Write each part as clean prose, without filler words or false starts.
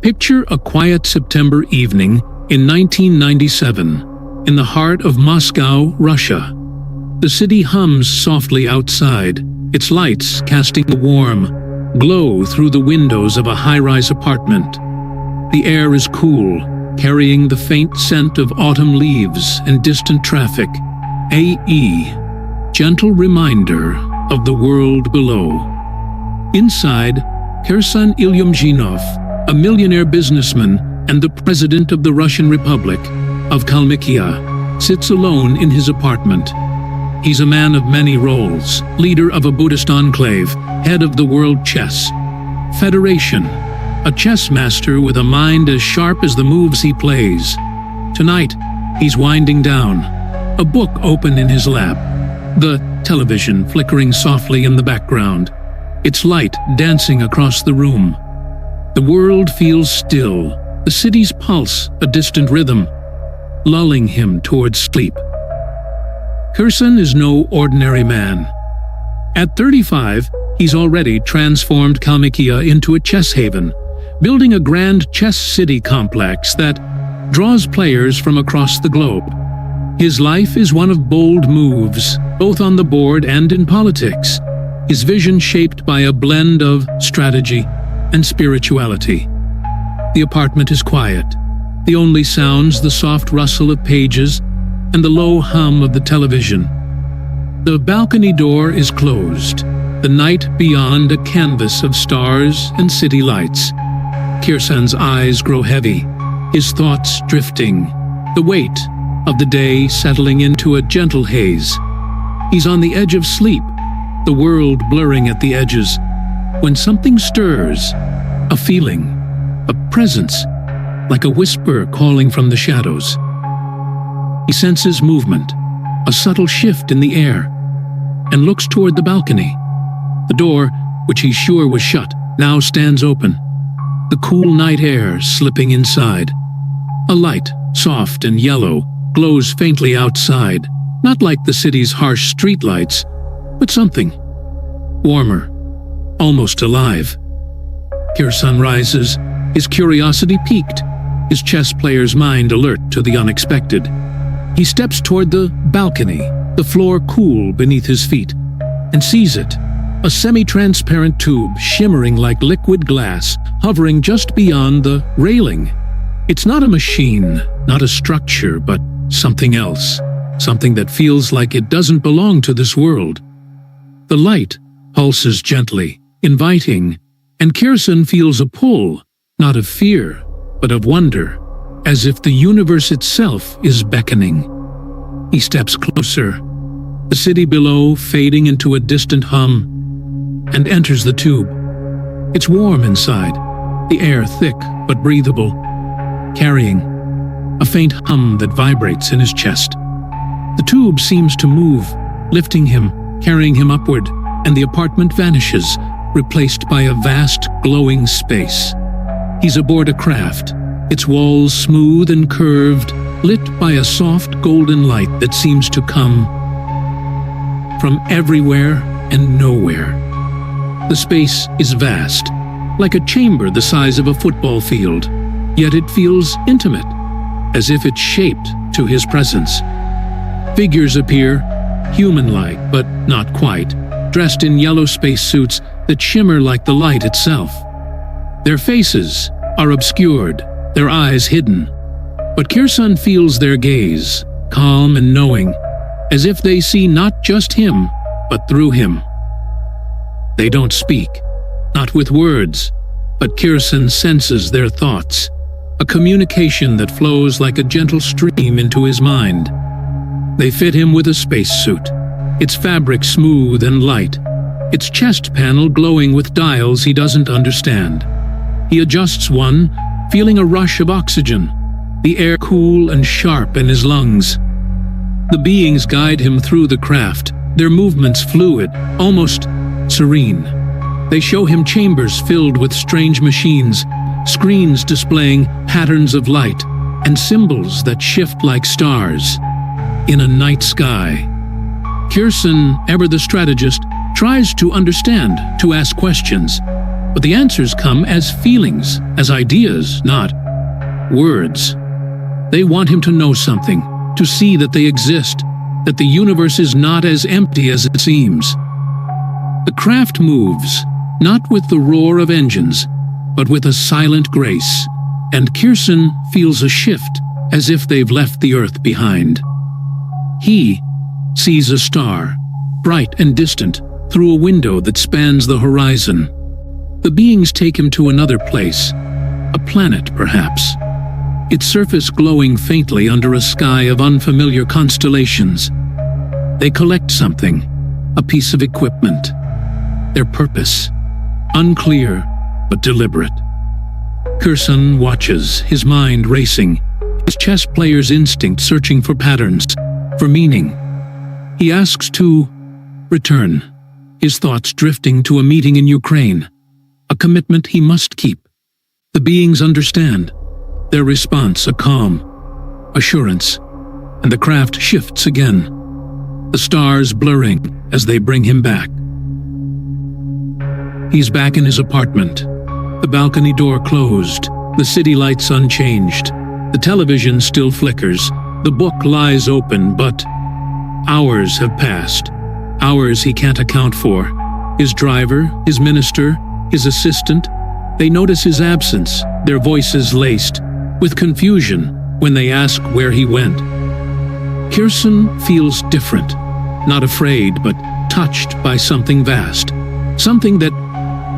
Picture a quiet September evening in 1997, in the heart of Moscow, Russia. The city hums softly outside, its lights casting a warm glow through the windows of a high-rise apartment. The air is cool, carrying the faint scent of autumn leaves and distant traffic. A.E. gentle reminder of the world below. Inside, Kherson Ilyumzhinov, a millionaire businessman and the president of the Russian Republic of Kalmykia, sits alone in his apartment. He's a man of many roles, leader of a Buddhist enclave, head of the World Chess Federation, a chess master with a mind as sharp as the moves he plays. Tonight, he's winding down, a book open in his lap, the television flickering softly in the background, its light dancing across the room. The world feels still, the city's pulse a distant rhythm, lulling him towards sleep. Kherson is no ordinary man. At 35, he's already transformed Kalmykia into a chess haven, building a grand chess city complex that draws players from across the globe. His life is one of bold moves, both on the board and in politics, his vision shaped by a blend of strategy and spirituality. The apartment is quiet, the only sounds the soft rustle of pages and the low hum of the television. The balcony door is closed, the night beyond a canvas of stars and city lights. Kherson's eyes grow heavy, his thoughts drifting, the weight of the day settling into a gentle haze. He's on the edge of sleep, the world blurring at the edges, when something stirs, a feeling, a presence, like a whisper calling from the shadows. He senses movement, a subtle shift in the air, and looks toward the balcony. The door, which he's sure was shut, now stands open, the cool night air slipping inside. A light, soft and yellow, glows faintly outside, not like the city's harsh streetlights, but something warmer, almost alive. Kherson rises, his curiosity piqued, his chess player's mind alert to the unexpected. He steps toward the balcony, the floor cool beneath his feet, and sees it, a semi-transparent tube shimmering like liquid glass, hovering just beyond the railing. It's not a machine, not a structure, but something else, something that feels like it doesn't belong to this world. The light pulses gently, inviting, and Kherson feels a pull, not of fear, but of wonder, as if the universe itself is beckoning. He steps closer, the city below fading into a distant hum, and enters the tube. It's warm inside, the air thick but breathable, carrying a faint hum that vibrates in his chest. The tube seems to move, lifting him, carrying him upward, and the apartment vanishes, replaced by a vast, glowing space. He's aboard a craft, its walls smooth and curved, lit by a soft golden light that seems to come from everywhere and nowhere. The space is vast, like a chamber the size of a football field, yet it feels intimate, as if it's shaped to his presence. Figures appear, human-like but not quite, dressed in yellow spacesuits that shimmer like the light itself. Their faces are obscured, their eyes hidden, but Kherson feels their gaze, calm and knowing, as if they see not just him, but through him. They don't speak, not with words, but Kherson senses their thoughts, a communication that flows like a gentle stream into his mind. They fit him with a spacesuit, its fabric smooth and light, its chest panel glowing with dials he doesn't understand. He adjusts one, feeling a rush of oxygen, the air cool and sharp in his lungs. The beings guide him through the craft, their movements fluid, almost serene. They show him chambers filled with strange machines, screens displaying patterns of light, and symbols that shift like stars in a night sky. Kherson, ever the strategist, tries to understand, to ask questions, But the answers come as feelings, as ideas, not words. They want him to know something, to see that they exist, that the universe is not as empty as it seems. The craft moves, not with the roar of engines, but with a silent grace, and Kirsten feels a shift, as if they've left the Earth behind. He sees a star, bright and distant, through a window that spans the horizon. The beings take him to another place, a planet perhaps, its surface glowing faintly under a sky of unfamiliar constellations. They collect something, a piece of equipment. Their purpose, unclear but deliberate. Kirsten watches, his mind racing, his chess player's instinct searching for patterns, for meaning. He asks to return, his thoughts drifting to a meeting in Ukraine, a commitment he must keep. The beings understand, their response a calm assurance, and the craft shifts again, the stars blurring as they bring him back. He's back in his apartment, the balcony door closed, the city lights unchanged, the television still flickers, the book lies open, but hours have passed, hours he can't account for. His driver, his minister, his assistant, they notice his absence, their voices laced with confusion when they ask where he went. Kirsten feels different, not afraid, but touched by something vast, something that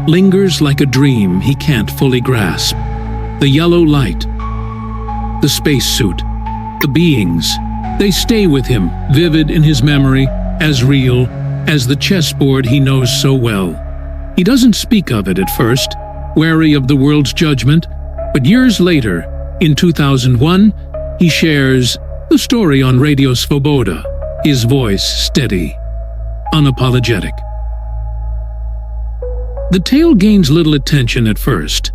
lingers like a dream he can't fully grasp. The yellow light, the spacesuit, the beings, they stay with him, vivid in his memory, as real as the chessboard he knows so well. He doesn't speak of it at first, wary of the world's judgment, but years later, in 2001, he shares the story on Radio Svoboda, his voice steady, unapologetic. The tale gains little attention at first,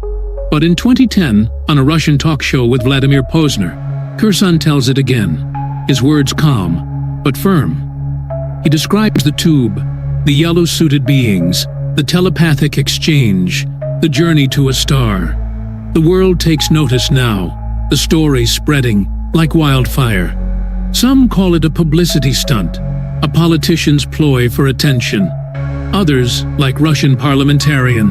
but in 2010, on a Russian talk show with Vladimir Posner, Kirsan tells it again, his words calm, but firm. He describes the tube, the yellow-suited beings, the telepathic exchange, the journey to a star. The world takes notice now, the story spreading like wildfire. Some call it a publicity stunt, a politician's ploy for attention. Others, like Russian parliamentarian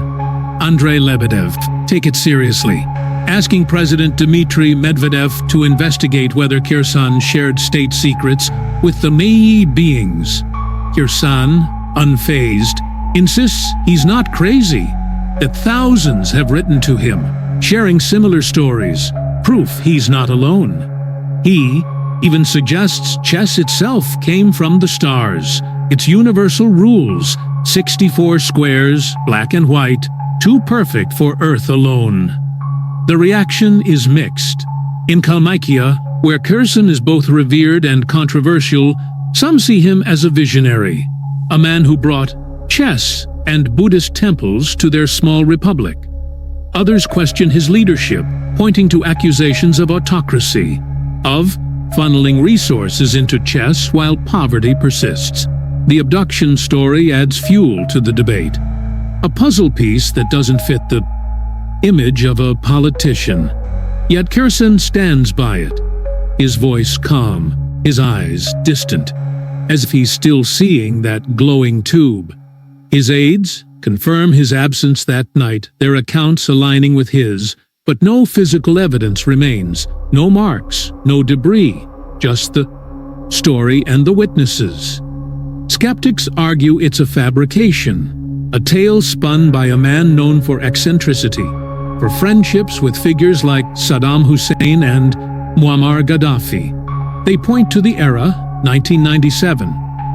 Andrei Lebedev, take it seriously, asking President Dmitry Medvedev to investigate whether Kirsan shared state secrets with the Mei beings. Kirsan, unfazed, insists he's not crazy, that thousands have written to him, sharing similar stories, proof he's not alone. He even suggests chess itself came from the stars, its universal rules, 64 squares, black and white, too perfect for Earth alone. The reaction is mixed. In Kalmykia, where Kirsan is both revered and controversial, some see him as a visionary, a man who brought chess and Buddhist temples to their small republic. Others question his leadership, pointing to accusations of autocracy, of funneling resources into chess while poverty persists. The abduction story adds fuel to the debate, a puzzle piece that doesn't fit the image of a politician. Yet Kirsan stands by it, his voice calm, his eyes distant, as if he's still seeing that glowing tube. His aides confirm his absence that night, their accounts aligning with his, but no physical evidence remains, no marks, no debris, just the story and the witnesses. Skeptics argue it's a fabrication, a tale spun by a man known for eccentricity, for friendships with figures like Saddam Hussein and Muammar Gaddafi. They point to the era, 1997,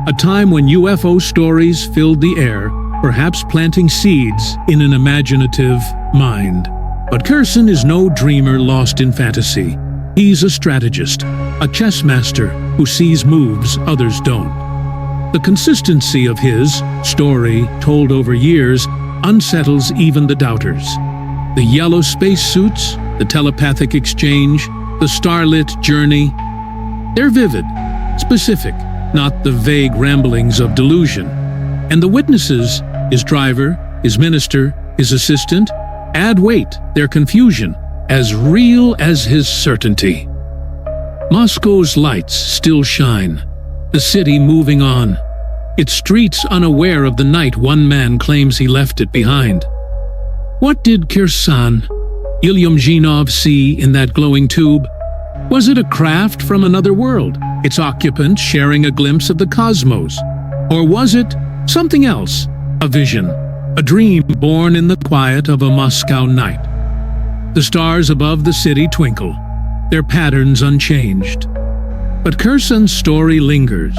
a time when UFO stories filled the air, perhaps planting seeds in an imaginative mind. But Kirsan is no dreamer lost in fantasy. He's a strategist, a chess master who sees moves others don't. The consistency of his story, told over years, unsettles even the doubters. The yellow spacesuits, the telepathic exchange, the starlit journey, they're vivid, specific, not the vague ramblings of delusion. And the witnesses, his driver, his minister, His assistant? Add weight, their confusion, as real as his certainty. Moscow's lights still shine, the city moving on, its streets unaware of the night one man claims he left it behind. What did Kirsan Ilyumzhinov see in that glowing tube? Was it a craft from another world, its occupant sharing a glimpse of the cosmos? Or was it something else, a vision, a dream born in the quiet of a Moscow night? The stars above the city twinkle, their patterns unchanged. But Kirsan's story lingers,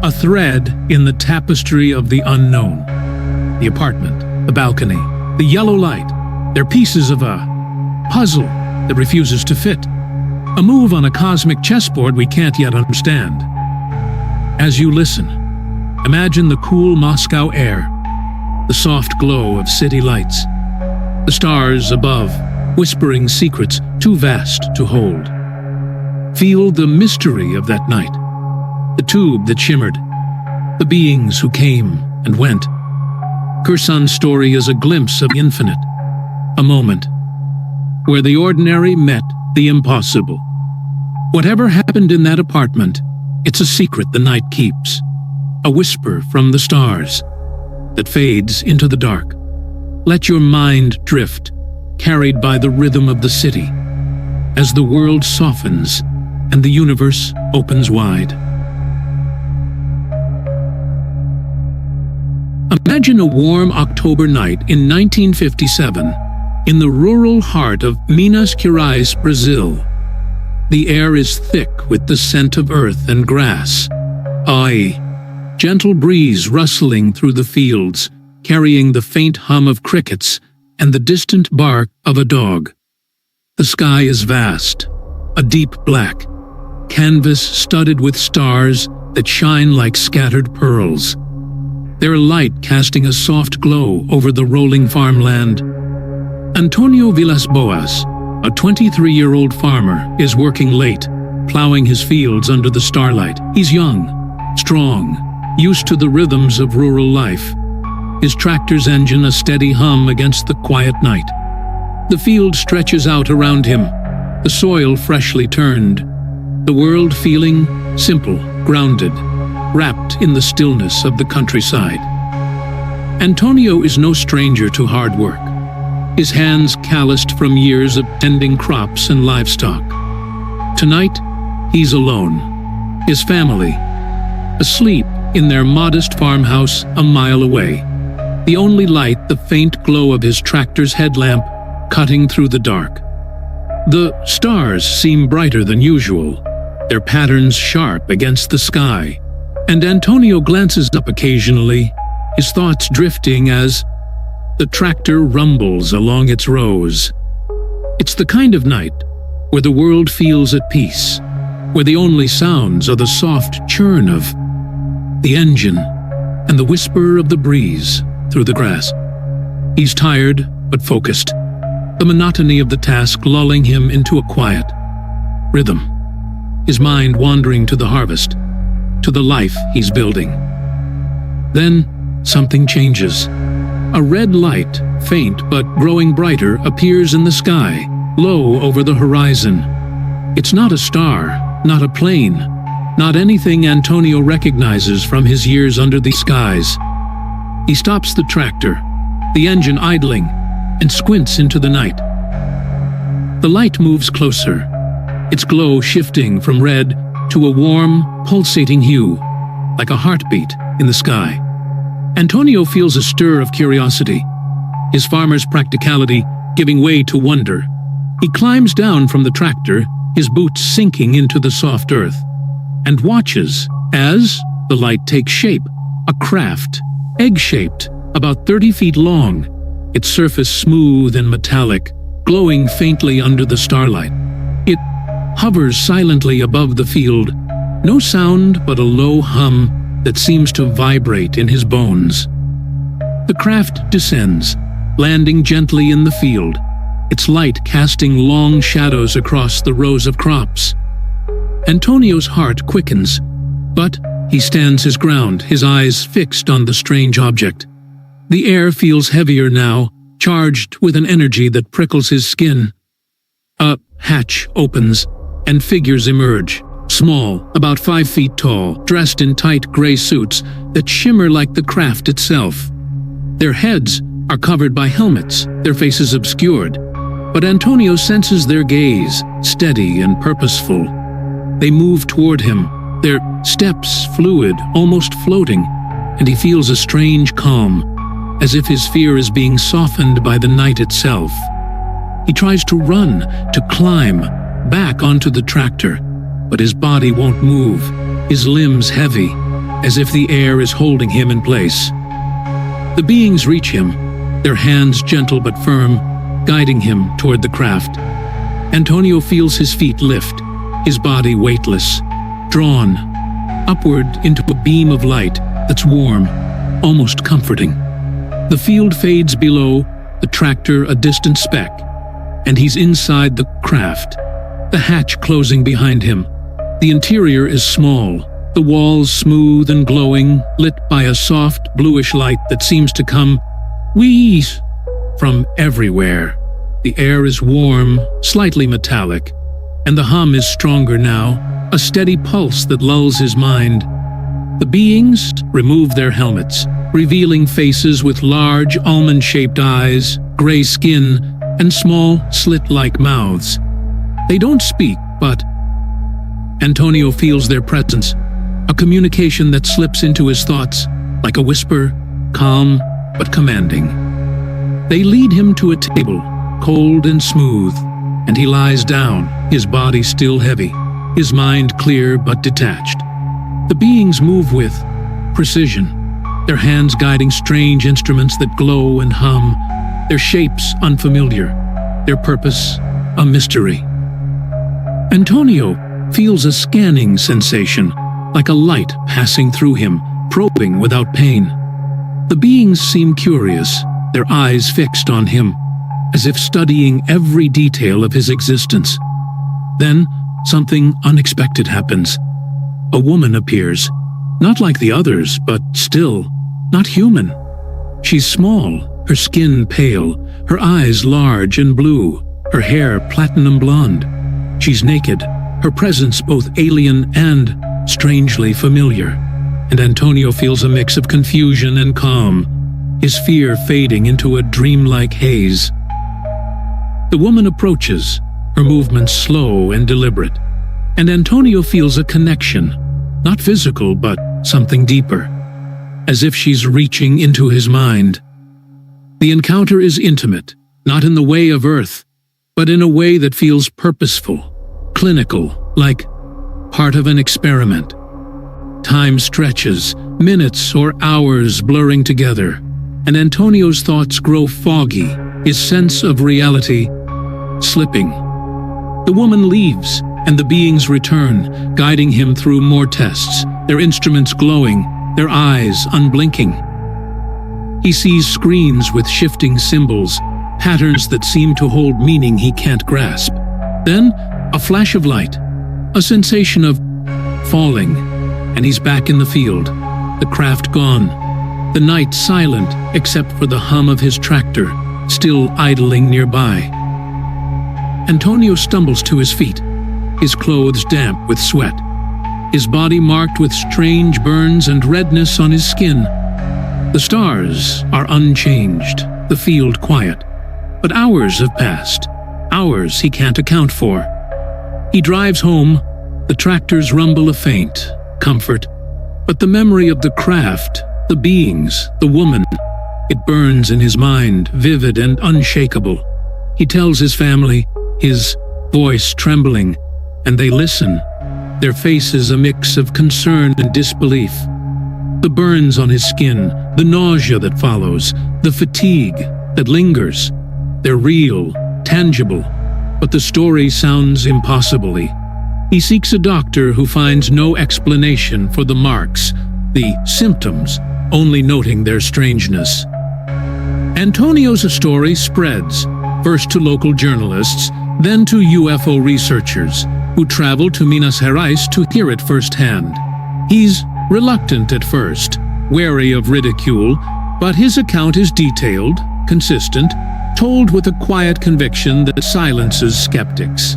a thread in the tapestry of the unknown. The apartment, the balcony, the yellow light, they're pieces of a puzzle that refuses to fit. A move on a cosmic chessboard we can't yet understand. As you listen, imagine the cool Moscow air, the soft glow of city lights, the stars above, whispering secrets too vast to hold. Feel the mystery of that night, the tube that shimmered, the beings who came and went. Kirsan's story is a glimpse of the infinite, a moment where the ordinary met the impossible. Whatever happened in that apartment, it's a secret the night keeps, a whisper from the stars that fades into the dark. Let your mind drift, carried by the rhythm of the city, as the world softens and the universe opens wide. Imagine a warm October night in 1957 in the rural heart of Minas Gerais, Brazil. The air is thick with the scent of earth and grass. A gentle breeze rustling through the fields, carrying the faint hum of crickets and the distant bark of a dog. The sky is vast, a deep black, canvas studded with stars that shine like scattered pearls, their light casting a soft glow over the rolling farmland. Antonio Villas-Boas, a 23-year-old farmer, is working late, plowing his fields under the starlight. He's young, strong, used to the rhythms of rural life, his tractor's engine a steady hum against the quiet night. The field stretches out around him, the soil freshly turned, the world feeling simple, grounded, wrapped in the stillness of the countryside. Antonio is no stranger to hard work, his hands calloused from years of tending crops and livestock. Tonight, he's alone, his family, asleep in their modest farmhouse a mile away, the only light the faint glow of his tractor's headlamp cutting through the dark. The stars seem brighter than usual, their patterns sharp against the sky, and Antonio glances up occasionally, his thoughts drifting as the tractor rumbles along its rows. It's the kind of night where the world feels at peace, where the only sounds are the soft churn of the engine and the whisper of the breeze through the grass. He's tired but focused, the monotony of the task lulling him into a quiet rhythm, his mind wandering to the harvest, to the life he's building. Then something changes. A red light, faint but growing brighter, appears in the sky, low over the horizon. It's not a star, not a plane, not anything Antonio recognizes from his years under the skies. He stops the tractor, the engine idling, and squints into the night. The light moves closer, its glow shifting from red to a warm, pulsating hue, like a heartbeat in the sky. Antonio feels a stir of curiosity, his farmer's practicality giving way to wonder. He climbs down from the tractor, his boots sinking into the soft earth, and watches as the light takes shape, a craft, egg-shaped, about 30 feet long, its surface smooth and metallic, glowing faintly under the starlight. It hovers silently above the field, no sound but a low hum that seems to vibrate in his bones. The craft descends, landing gently in the field, its light casting long shadows across the rows of crops. Antonio's heart quickens, but he stands his ground, his eyes fixed on the strange object. The air feels heavier now, charged with an energy that prickles his skin. A hatch opens, and figures emerge, small, about 5 feet tall, dressed in tight gray suits that shimmer like the craft itself. Their heads are covered by helmets, their faces obscured, but Antonio senses their gaze, steady and purposeful. They move toward him, their steps fluid, almost floating, and he feels a strange calm, as if his fear is being softened by the night itself. He tries to run, to climb, back onto the tractor, but his body won't move, his limbs heavy, as if the air is holding him in place. The beings reach him, their hands gentle but firm, guiding him toward the craft. Antonio feels his feet lift, his body weightless, drawn upward into a beam of light that's warm, almost comforting. The field fades below, the tractor a distant speck, and he's inside the craft, the hatch closing behind him. The interior is small, the walls smooth and glowing, lit by a soft bluish light that seems to come wheeze from everywhere. The air is warm, slightly metallic, and the hum is stronger now, a steady pulse that lulls his mind. The beings remove their helmets, revealing faces with large almond-shaped eyes, gray skin, and small slit-like mouths. They don't speak, but Antonio feels their presence, a communication that slips into his thoughts, like a whisper, calm but commanding. They lead him to a table, cold and smooth, and he lies down, his body still heavy, his mind clear but detached. The beings move with precision, their hands guiding strange instruments that glow and hum, their shapes unfamiliar, their purpose a mystery. Antonio feels a scanning sensation, like a light passing through him, probing without pain. The beings seem curious, their eyes fixed on him, as if studying every detail of his existence. Then, something unexpected happens. A woman appears, not like the others, but still not human. She's small, her skin pale, her eyes large and blue, her hair platinum blonde. She's naked, her presence both alien and strangely familiar, and Antonio feels a mix of confusion and calm, his fear fading into a dreamlike haze. The woman approaches, her movements slow and deliberate, and Antonio feels a connection, not physical but something deeper, as if she's reaching into his mind. The encounter is intimate, not in the way of Earth, but in a way that feels purposeful, clinical, like part of an experiment. Time stretches, minutes or hours blurring together, and Antonio's thoughts grow foggy, his sense of reality slipping. The woman leaves, and the beings return, guiding him through more tests, their instruments glowing, their eyes unblinking. He sees screens with shifting symbols, patterns that seem to hold meaning he can't grasp. Then, a flash of light, a sensation of falling, and he's back in the field, the craft gone, the night silent except for the hum of his tractor, still idling nearby. Antonio stumbles to his feet, his clothes damp with sweat, his body marked with strange burns and redness on his skin. The stars are unchanged, the field quiet, but hours have passed, hours he can't account for. He drives home, the tractor's rumble a faint comfort, but the memory of the craft, the beings, the woman, it burns in his mind, vivid and unshakable. He tells his family, his voice trembling, and they listen, their faces a mix of concern and disbelief. The burns on his skin, the nausea that follows, the fatigue that lingers, they're real, tangible, but the story sounds impossibly. He seeks a doctor who finds no explanation for the marks, the symptoms, only noting their strangeness. Antonio's story spreads, first to local journalists, then to UFO researchers, who travel to Minas Gerais to hear it firsthand. He's reluctant at first, wary of ridicule, but his account is detailed, consistent, told with a quiet conviction that silences skeptics.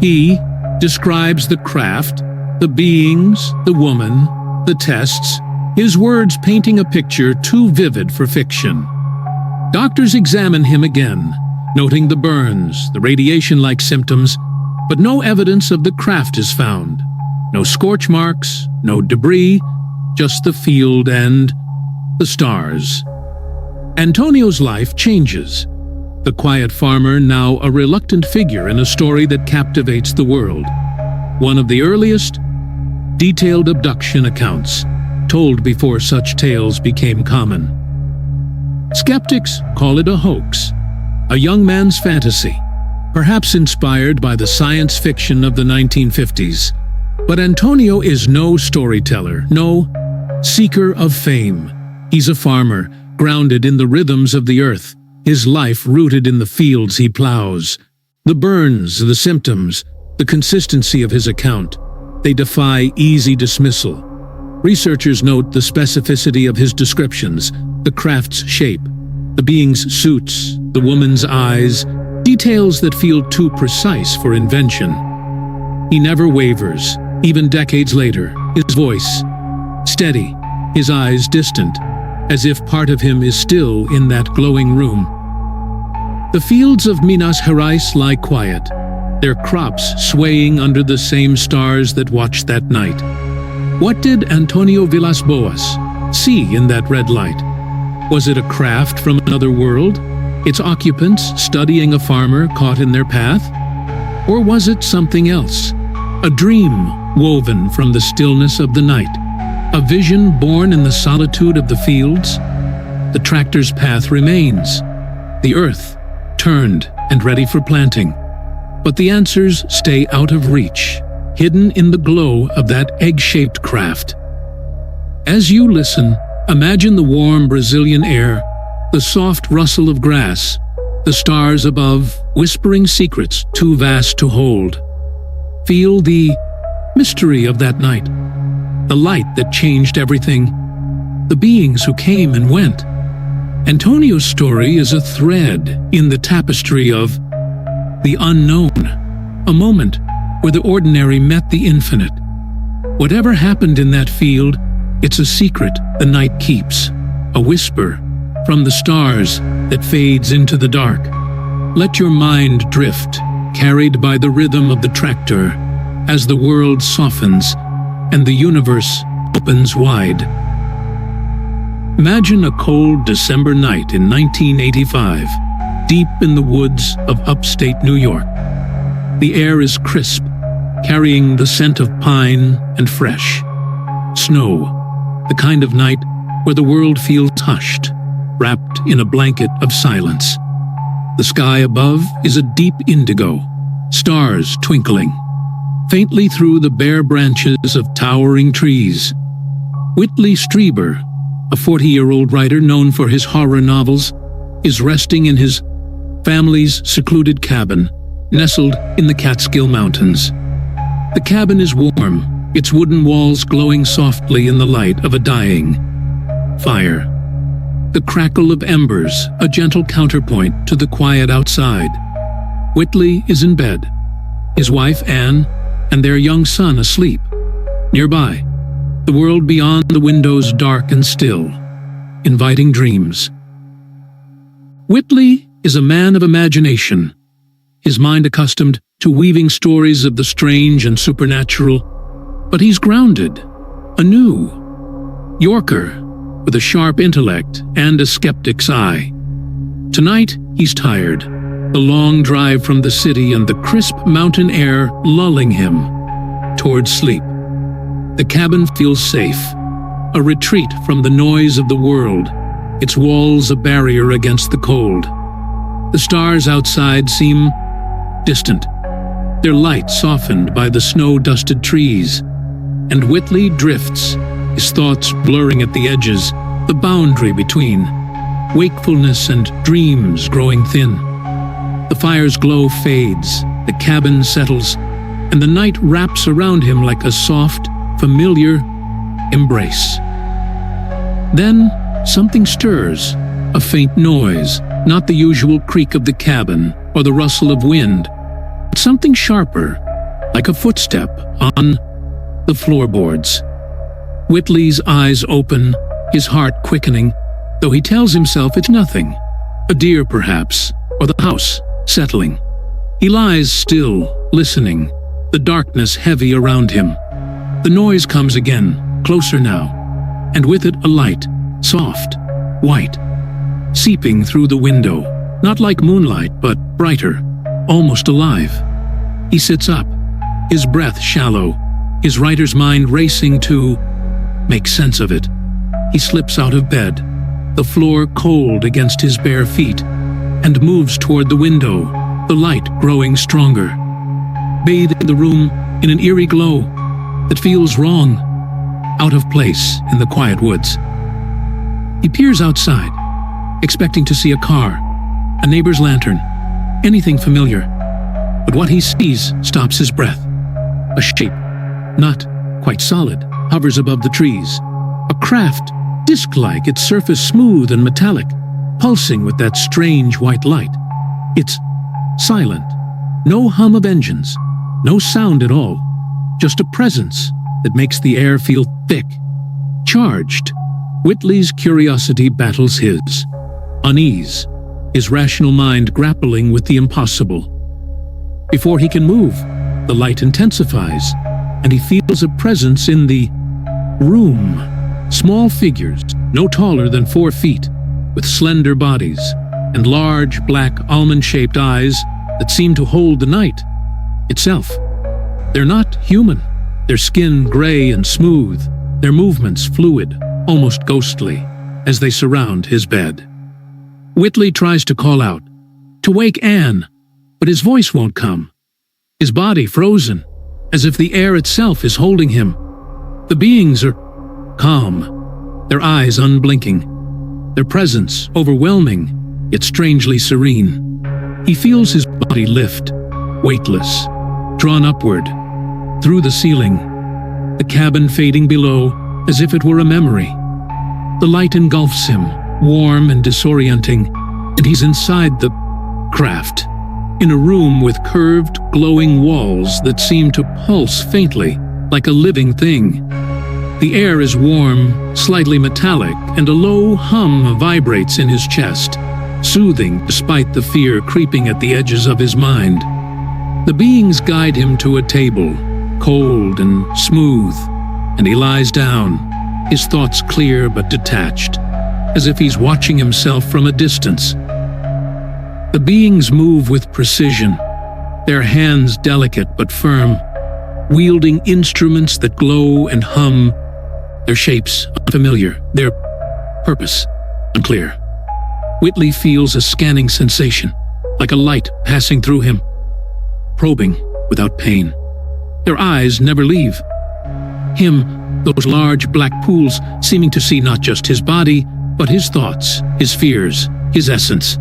He describes the craft, the beings, the woman, the tests, his words painting a picture too vivid for fiction. Doctors examine him again, noting the burns, the radiation-like symptoms, but no evidence of the craft is found. No scorch marks, no debris, just the field and the stars. Antonio's life changes. The quiet farmer, now a reluctant figure in a story that captivates the world. One of the earliest, detailed abduction accounts, told before such tales became common. Skeptics call it a hoax, a young man's fantasy, perhaps inspired by the science fiction of the 1950s. But Antonio is no storyteller, no seeker of fame. He's a farmer, grounded in the rhythms of the earth, his life rooted in the fields he plows. The burns, the symptoms, the consistency of his account, they defy easy dismissal. Researchers note the specificity of his descriptions, the craft's shape, the being's suits, the woman's eyes, details that feel too precise for invention. He never wavers, even decades later, his voice steady, his eyes distant, as if part of him is still in that glowing room. The fields of Minas Gerais lie quiet, their crops swaying under the same stars that watched that night. What did Antonio Villas-Boas see in that red light? Was it a craft from another world, its occupants studying a farmer caught in their path? Or was it something else? A dream woven from the stillness of the night? A vision born in the solitude of the fields? The tractor's path remains. The earth, turned and ready for planting. But the answers stay out of reach, hidden in the glow of that egg-shaped craft. As you listen, imagine the warm Brazilian air, the soft rustle of grass, the stars above, whispering secrets too vast to hold. Feel the mystery of that night, the light that changed everything, the beings who came and went. Antonio's story is a thread in the tapestry of the unknown, a moment where the ordinary met the infinite. Whatever happened in that field, it's a secret the night keeps, a whisper from the stars that fades into the dark. Let your mind drift, carried by the rhythm of the tractor, as the world softens and the universe opens wide. Imagine a cold December night in 1985, deep in the woods of upstate New York. The air is crisp, carrying the scent of pine and fresh snow, the kind of night where the world feels hushed, wrapped in a blanket of silence. The sky above is a deep indigo, stars twinkling faintly through the bare branches of towering trees. Whitley Strieber, a 40-year-old writer known for his horror novels, is resting in his family's secluded cabin, nestled in the Catskill Mountains. The cabin is warm, its wooden walls glowing softly in the light of a dying fire. The crackle of embers, a gentle counterpoint to the quiet outside. Whitley is in bed, his wife Anne and their young son asleep. Nearby, the world beyond the windows dark and still, inviting dreams. Whitley is a man of imagination, his mind accustomed to weaving stories of the strange and supernatural, but he's grounded, a new Yorker with a sharp intellect and a skeptic's eye. Tonight, he's tired, the long drive from the city and the crisp mountain air lulling him towards sleep. The cabin feels safe, a retreat from the noise of the world, its walls a barrier against the cold. The stars outside seem distant, their light softened by the snow-dusted trees, and Whitley drifts, his thoughts blurring at the edges, the boundary between wakefulness and dreams growing thin. The fire's glow fades, the cabin settles, and the night wraps around him like a soft, familiar embrace. Then something stirs, a faint noise, Not the usual creak of the cabin or the rustle of wind, but something sharper, like a footstep on the floorboards. Whitley's eyes open, his heart quickening, though he tells himself it's nothing. A deer, perhaps, or the house settling. He lies still, listening, the darkness heavy around him. The noise comes again, closer now, and with it a light, soft, white, seeping through the window, not like moonlight, but brighter, almost alive. He sits up, his breath shallow, his writer's mind racing to make sense of it. He slips out of bed, the floor cold against his bare feet, and moves toward the window, the light growing stronger. Bathed in the room in an eerie glow that feels wrong, out of place in the quiet woods. He peers outside, expecting to see a car, a neighbor's lantern, anything familiar. But what he sees stops his breath. A shape, not quite solid, hovers above the trees. A craft, disc-like, its surface smooth and metallic, pulsing with that strange white light. It's silent. No hum of engines, no sound at all. Just a presence that makes the air feel thick, charged. Whitley's curiosity battles his unease, his rational mind grappling with the impossible. Before he can move, the light intensifies, and he feels a presence in the room. Small figures, no taller than 4 feet, with slender bodies and large, black, almond-shaped eyes that seem to hold the night itself. They're not human, their skin gray and smooth, their movements fluid, almost ghostly, as they surround his bed. Whitley tries to call out, to wake Anne, but his voice won't come. His body frozen, as if the air itself is holding him. The beings are calm, their eyes unblinking, their presence overwhelming, yet strangely serene. He feels his body lift, weightless, drawn upward, through the ceiling, the cabin fading below as if it were a memory. The light engulfs him, warm and disorienting, and he's inside the craft, in a room with curved, glowing walls that seem to pulse faintly, like a living thing. The air is warm, slightly metallic, and a low hum vibrates in his chest, soothing despite the fear creeping at the edges of his mind. The beings guide him to a table, cold and smooth, and he lies down, his thoughts clear but detached, as if he's watching himself from a distance. The beings move with precision, their hands delicate but firm, wielding instruments that glow and hum, their shapes unfamiliar, their purpose unclear. Whitley feels a scanning sensation, like a light passing through him, probing without pain. Their eyes never leave him, those large black pools seeming to see not just his body, but his thoughts, his fears, his essence.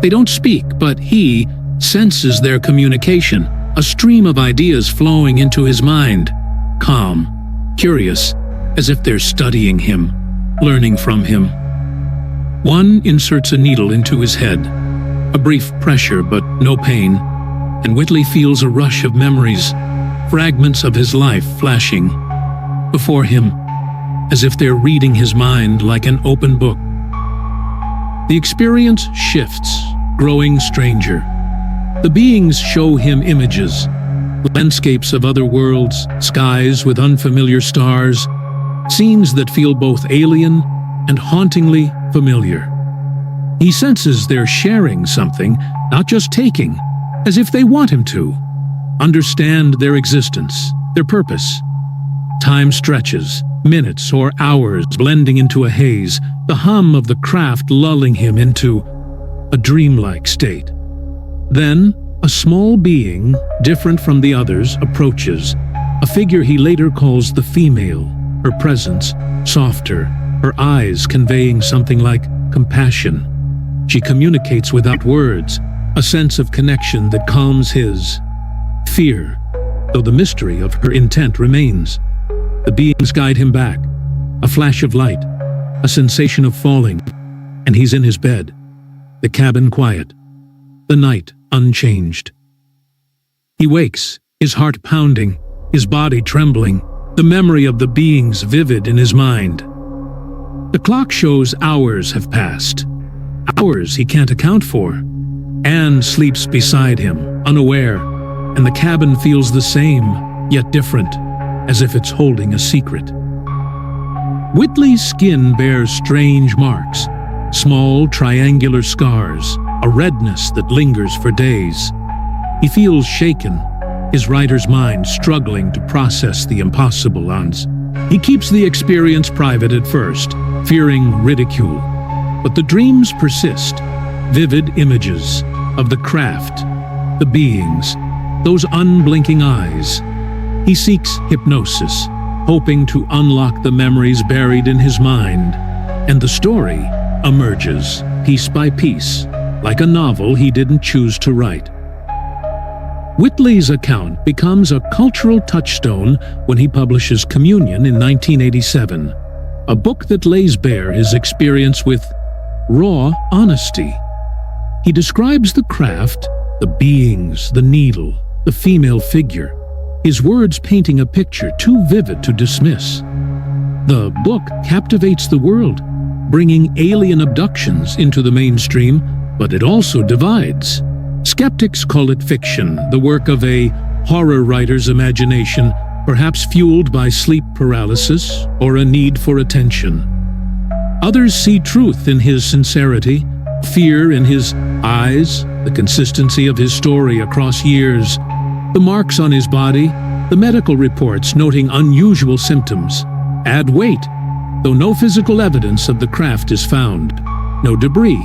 They don't speak, but he senses their communication, a stream of ideas flowing into his mind, calm, curious, as if they're studying him, learning from him. One inserts a needle into his head, a brief pressure but no pain, and Whitley feels a rush of memories, fragments of his life flashing before him, as if they're reading his mind like an open book. The experience shifts, growing stranger. The beings show him images, landscapes of other worlds, skies with unfamiliar stars, scenes that feel both alien and hauntingly familiar. He senses they're sharing something, not just taking, as if they want him to. Understand their existence, their purpose. Time stretches, minutes or hours blending into a haze, the hum of the craft lulling him into a dreamlike state. Then, a small being, different from the others, approaches, a figure he later calls the female, her presence softer, her eyes conveying something like compassion. She communicates without words, a sense of connection that calms his fear, though the mystery of her intent remains. The beings guide him back, a flash of light, a sensation of falling, and he's in his bed. the cabin quiet, the night unchanged. He wakes, his heart pounding, his body trembling, the memory of the beings vivid in his mind. The clock shows hours have passed, hours he can't account for. Anne sleeps beside him, unaware, and the cabin feels the same, yet different, as if it's holding a secret. Whitley's skin bears strange marks, small triangular scars, a redness that lingers for days. He feels shaken, his writer's mind struggling to process the impossible odds. He keeps the experience private at first, fearing ridicule. But the dreams persist, vivid images of the craft, the beings, those unblinking eyes. He seeks hypnosis, hoping to unlock the memories buried in his mind, and the story emerges, piece by piece, like a novel he didn't choose to write. Whitley's account becomes a cultural touchstone when he publishes Communion in 1987, a book that lays bare his experience with raw honesty. He describes the craft, the beings, the needle, the female figure, his words painting a picture too vivid to dismiss. The book captivates the world, bringing alien abductions into the mainstream, but it also divides. Skeptics call it fiction, the work of a horror writer's imagination, perhaps fueled by sleep paralysis or a need for attention. Others see truth in his sincerity, fear in his eyes, the consistency of his story across years, the marks on his body, the medical reports noting unusual symptoms. Add weight, though no physical evidence of the craft is found, no debris,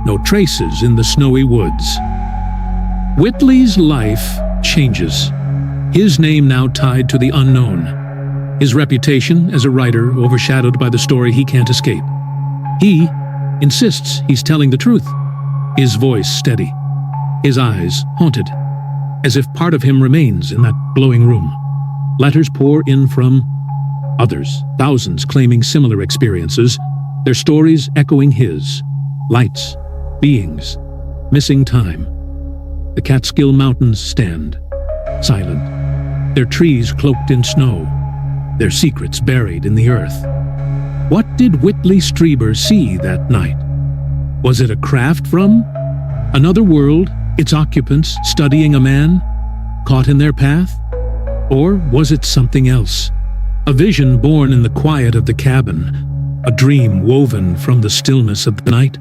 no traces in the snowy woods. Whitley's life changes, his name now tied to the unknown, his reputation as a writer overshadowed by the story he can't escape. He insists he's telling the truth, his voice steady, his eyes haunted, as if part of him remains in that glowing room. Letters pour in from others, thousands claiming similar experiences, their stories echoing his. Lights, beings, missing time. The Catskill Mountains stand, silent, their trees cloaked in snow, their secrets buried in the earth. What did Whitley Strieber see that night? Was it a craft from another world, its occupants studying a man, caught in their path? Or was it something else? A vision born in the quiet of the cabin, a dream woven from the stillness of the night?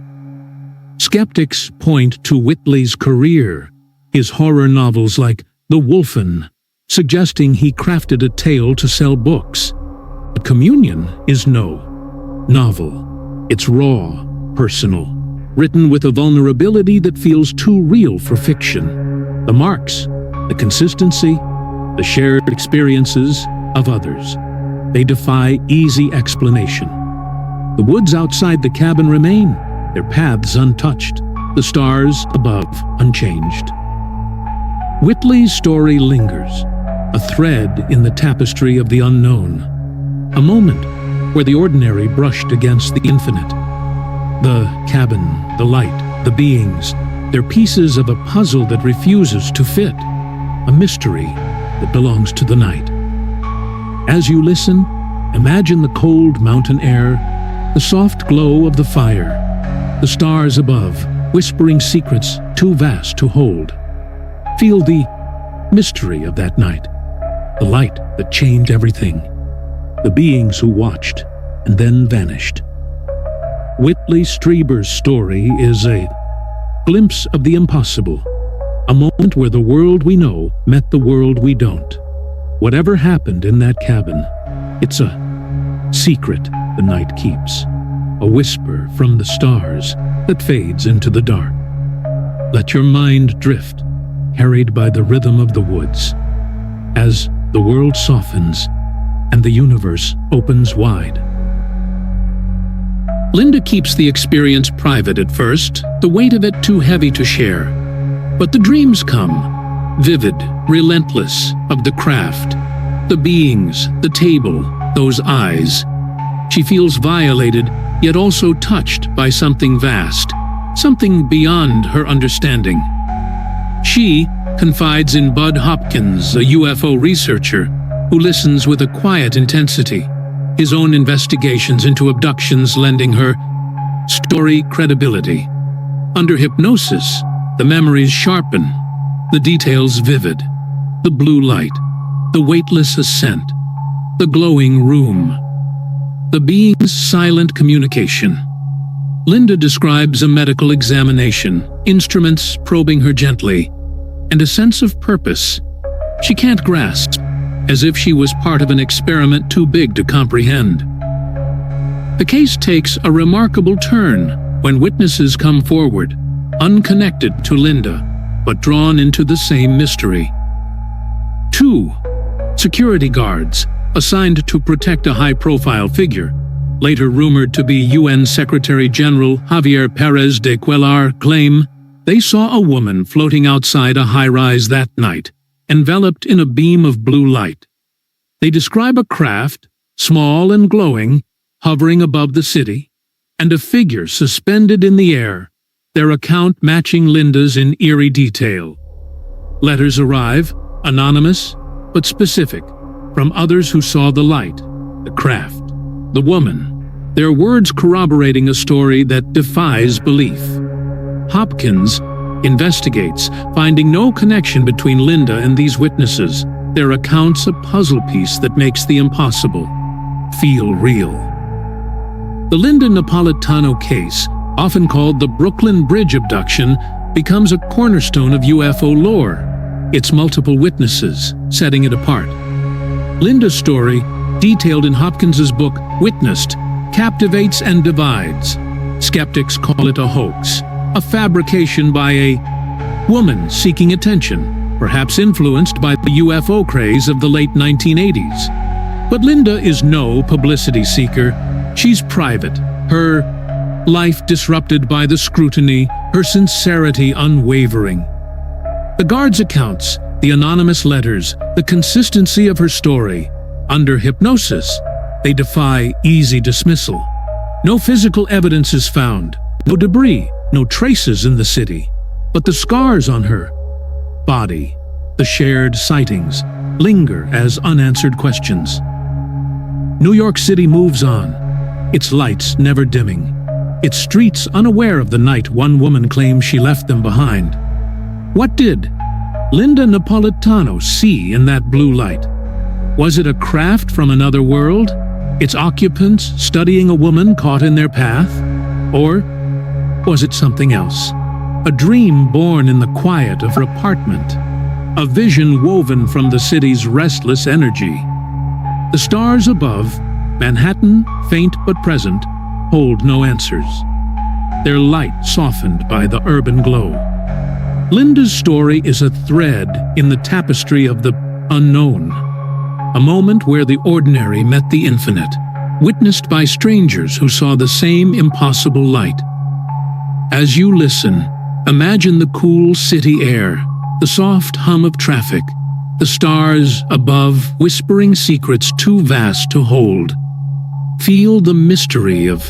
Skeptics point to Whitley's career, his horror novels like The Wolfen, suggesting he crafted a tale to sell books. But Communion is no novel. It's raw, personal, written with a vulnerability that feels too real for fiction. The marks, the consistency, the shared experiences of others. They defy easy explanation. The woods outside the cabin remain, their paths untouched, the stars above unchanged. Whitley's story lingers, a thread in the tapestry of the unknown, a moment where the ordinary brushed against the infinite. The cabin, the light, the beings, they're pieces of a puzzle that refuses to fit, a mystery that belongs to the night. As you listen, imagine the cold mountain air, the soft glow of the fire, the stars above, whispering secrets too vast to hold. Feel the mystery of that night, the light that changed everything, the beings who watched and then vanished. Whitley Strieber's story is a glimpse of the impossible, a moment where the world we know met the world we don't. Whatever happened in that cabin, it's a secret the night keeps, a whisper from the stars that fades into the dark. Let your mind drift, carried by the rhythm of the woods, as the world softens and the universe opens wide. Linda keeps the experience private at first, the weight of it too heavy to share. But the dreams come, vivid, relentless, of the craft, the beings, the table, those eyes. She feels violated, yet also touched by something vast, something beyond her understanding. She confides in Bud Hopkins, a UFO researcher, who listens with a quiet intensity, his own investigations into abductions lending her story credibility. Under hypnosis, the memories sharpen, the details vivid, the blue light, the weightless ascent, the glowing room, the being's silent communication. Linda describes a medical examination, instruments probing her gently, and a sense of purpose she can't grasp, as if she was part of an experiment too big to comprehend. The case takes a remarkable turn when witnesses come forward, unconnected to Linda, but drawn into the same mystery. 2. Security guards, assigned to protect a high-profile figure, later rumored to be UN Secretary General Javier Pérez de Cuellar, claim they saw a woman floating outside a high-rise that night, enveloped in a beam of blue light. They describe a craft, small and glowing, hovering above the city, and a figure suspended in the air, their account matching Linda's in eerie detail. Letters arrive, anonymous but specific, from others who saw the light, the craft, the woman, their words corroborating a story that defies belief. Hopkins investigates, finding no connection between Linda and these witnesses, their accounts a puzzle piece that makes the impossible feel real. The Linda Napolitano case, often called the Brooklyn Bridge abduction, becomes a cornerstone of UFO lore, its multiple witnesses setting it apart. Linda's story, detailed in Hopkins's book Witnessed, captivates and divides. Skeptics call it a hoax, a fabrication by a woman seeking attention, perhaps influenced by the UFO craze of the late 1980s. But Linda is no publicity seeker. She's private, her life disrupted by the scrutiny, her sincerity unwavering. The guards' accounts, the anonymous letters, the consistency of her story. Under hypnosis, they defy easy dismissal. No physical evidence is found, no debris, no traces in the city. But the scars on her body, the shared sightings, linger as unanswered questions. New York City moves on, its lights never dimming, its streets unaware of the night one woman claims she left them behind. What did Linda Napolitano see in that blue light? Was it a craft from another world, its occupants studying a woman caught in their path? Or was it something else? A dream born in the quiet of her apartment, a vision woven from the city's restless energy. The stars above, Manhattan, faint but present, hold no answers, their light softened by the urban glow. Linda's story is a thread in the tapestry of the unknown, a moment where the ordinary met the infinite, witnessed by strangers who saw the same impossible light. As you listen, imagine the cool city air, the soft hum of traffic, the stars above whispering secrets too vast to hold. Feel the mystery of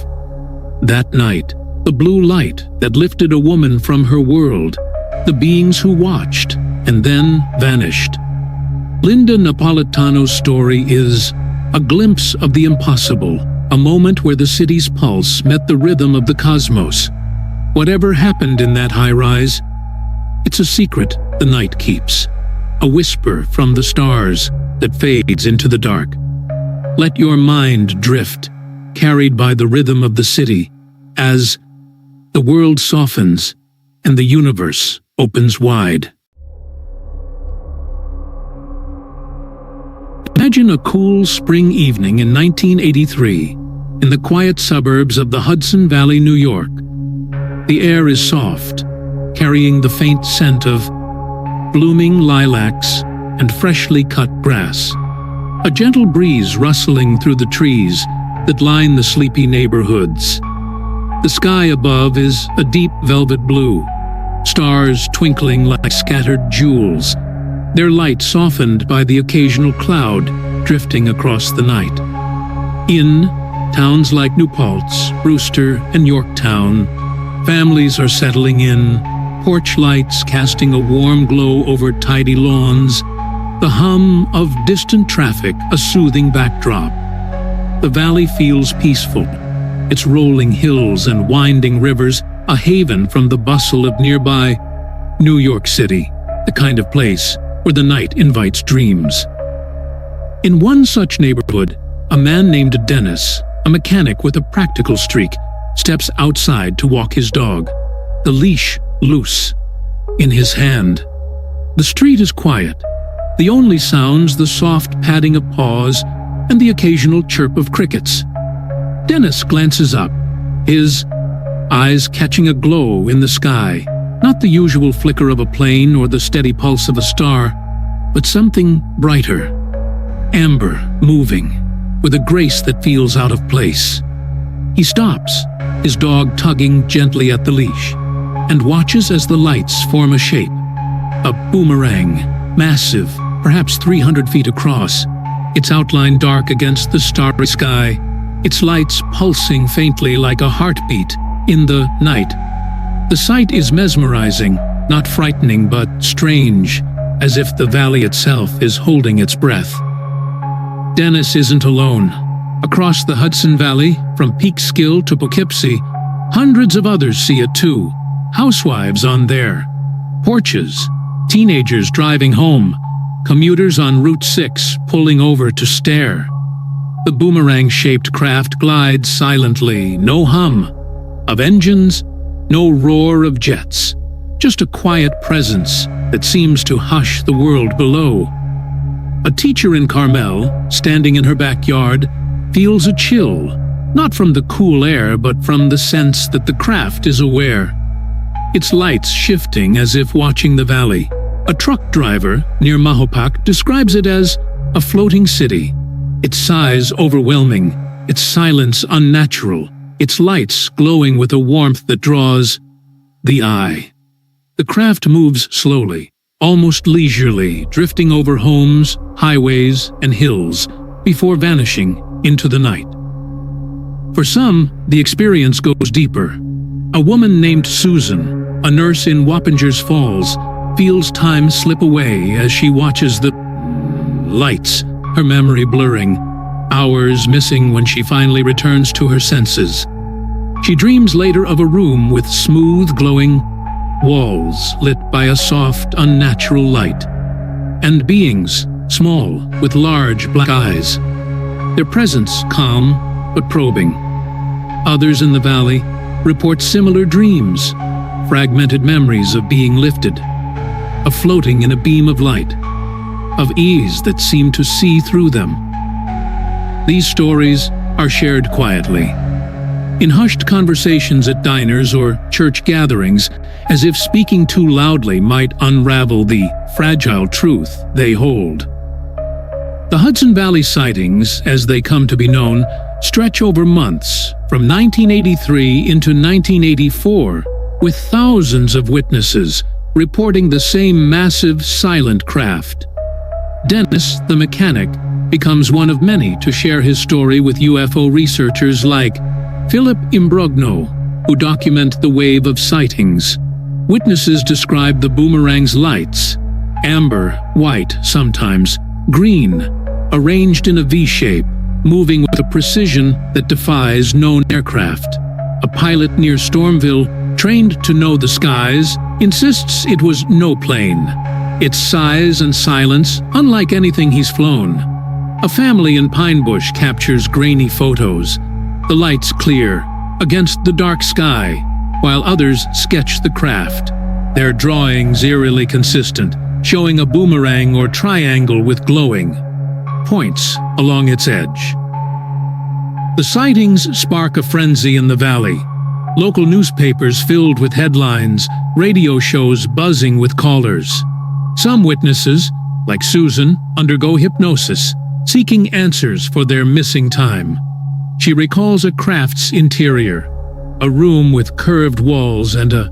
that night, the blue light that lifted a woman from her world, the beings who watched and then vanished. Linda Napolitano's story is a glimpse of the impossible, a moment where the city's pulse met the rhythm of the cosmos. Whatever happened in that high-rise, it's a secret the night keeps, a whisper from the stars that fades into the dark. Let your mind drift, carried by the rhythm of the city, as the world softens and the universe opens wide. Imagine a cool spring evening in 1983 in the quiet suburbs of the Hudson Valley, New York. The air is soft, carrying the faint scent of blooming lilacs and freshly cut grass. A gentle breeze rustling through the trees that line the sleepy neighborhoods. The sky above is a deep velvet blue, stars twinkling like scattered jewels, their light softened by the occasional cloud drifting across the night. In towns like New Paltz, Brewster, and Yorktown, Families are settling in, porch lights casting a warm glow over tidy lawns, the hum of distant traffic a soothing backdrop. The valley feels peaceful, its rolling hills and winding rivers a haven from the bustle of nearby New York City, the kind of place where the night invites dreams. In one such neighborhood, a man named Dennis, a mechanic with a practical streak, steps outside to walk his dog, the leash loose, in his hand. The street is quiet. The only sounds the soft padding of paws and the occasional chirp of crickets. Dennis glances up, his eyes catching a glow in the sky, not the usual flicker of a plane or the steady pulse of a star, but something brighter, amber, moving, with a grace that feels out of place. He stops, his dog tugging gently at the leash, and watches as the lights form a shape. A boomerang, massive, perhaps 300 feet across, its outline dark against the starry sky, its lights pulsing faintly like a heartbeat in the night. The sight is mesmerizing, not frightening but strange, as if the valley itself is holding its breath. Dennis isn't alone. Across the Hudson Valley, from Peekskill to Poughkeepsie, hundreds of others see it too. Housewives on their porches, teenagers driving home, commuters on Route 6 pulling over to stare. The boomerang-shaped craft glides silently, no hum of engines, no roar of jets, just a quiet presence that seems to hush the world below. A teacher in Carmel, standing in her backyard, feels a chill, not from the cool air but from the sense that the craft is aware. Its lights shifting as if watching the valley. A truck driver near Mahopac describes it as a floating city, its size overwhelming, its silence unnatural, its lights glowing with a warmth that draws the eye. The craft moves slowly, almost leisurely, drifting over homes, highways, and hills before vanishing into the night. For some, the experience goes deeper. A woman named Susan, a nurse in Wappingers Falls, feels time slip away as she watches the lights, her memory blurring, hours missing when she finally returns to her senses. She dreams later of a room with smooth, glowing walls lit by a soft, unnatural light, and beings, small, with large black eyes. Their presence calm but probing. Others in the valley report similar dreams, fragmented memories of being lifted, of floating in a beam of light, of ease that seemed to see through them. These stories are shared quietly, in hushed conversations at diners or church gatherings, as if speaking too loudly might unravel the fragile truth they hold. The Hudson Valley sightings, as they come to be known, stretch over months, from 1983 into 1984, with thousands of witnesses reporting the same massive, silent craft. Dennis, the mechanic, becomes one of many to share his story with UFO researchers like Philip Imbrogno, who document the wave of sightings. Witnesses describe the boomerang's lights, amber, white sometimes, green, arranged in a V-shape, moving with a precision that defies known aircraft. A pilot near Stormville, trained to know the skies, insists it was no plane. Its size and silence, unlike anything he's flown. A family in Pine Bush captures grainy photos, the lights clear, against the dark sky, while others sketch the craft, their drawings eerily consistent, showing a boomerang or triangle with glowing points along its edge. The sightings spark a frenzy in the valley. Local newspapers filled with headlines, radio shows buzzing with callers. Some witnesses, like Susan, undergo hypnosis, seeking answers for their missing time. She recalls a craft's interior, a room with curved walls and a